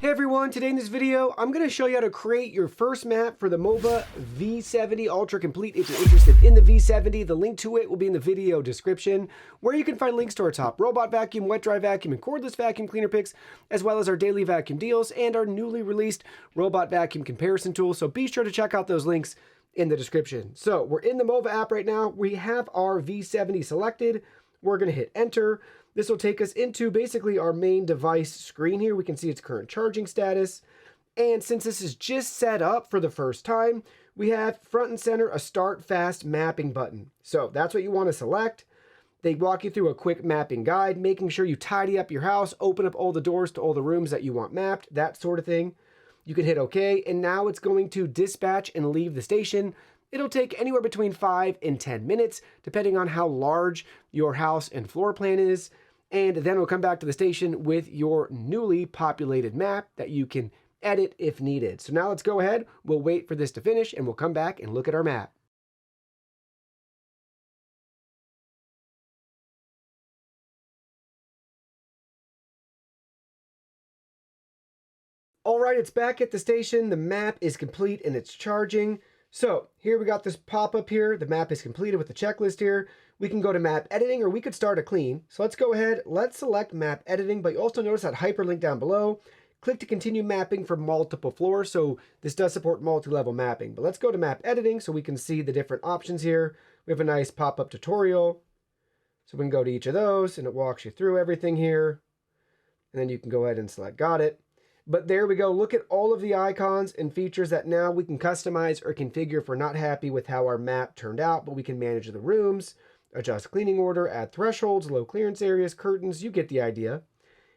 Hey everyone, today in this video, I'm going to show you how to create your first map for the Mova V70 Ultra Complete. If you're interested in the V70, the link to it will be in the video description, where you can find links to our top robot vacuum, wet dry vacuum, and cordless vacuum cleaner picks, as well as our daily vacuum deals and our newly released robot vacuum comparison tool. So be sure to check out those links in the description. So we're in the Mova app right now. We have our V70 selected. We're going to hit enter. This will take us into basically our main device screen here. We can see its current charging status. And since this is just set up for the first time, we have front and center a start fast mapping button. So that's what you want to select. They walk you through a quick mapping guide, making sure you tidy up your house, open up all the doors to all the rooms that you want mapped, that sort of thing. You can hit OK, and now it's going to dispatch and leave the station. It'll take anywhere between 5 and 10 minutes, depending on how large your house and floor plan is. And then we'll come back to the station with your newly populated map that you can edit if needed. So now let's go ahead. We'll wait for this to finish and we'll come back and look at our map. All right, it's back at the station. The map is complete and it's charging. So here we got this pop-up here. The map is completed with the checklist here. We can go to map editing, or we could start a clean. So let's go ahead. Let's select map editing, but you also notice that hyperlink down below. Click to continue mapping for multiple floors. So this does support multi-level mapping, but let's go to map editing so we can see the different options here. We have a nice pop-up tutorial. So we can go to each of those and it walks you through everything here. And then you can go ahead and select got it. But there we go. Look at all of the icons and features that now we can customize or configure if we're not happy with how our map turned out, but we can manage the rooms, adjust cleaning order, add thresholds, low clearance areas, curtains, you get the idea.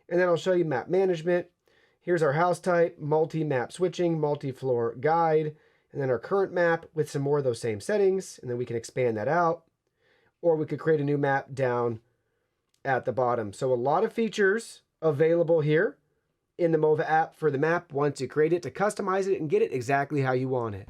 And then I'll show you map management. Here's our house type, multi-map switching, multi-floor guide, and then our current map with some more of those same settings, and then we can expand that out. Or we could create a new map down at the bottom. So a lot of features available here in the Mova app for the map once you create it to customize it and get it exactly how you want it.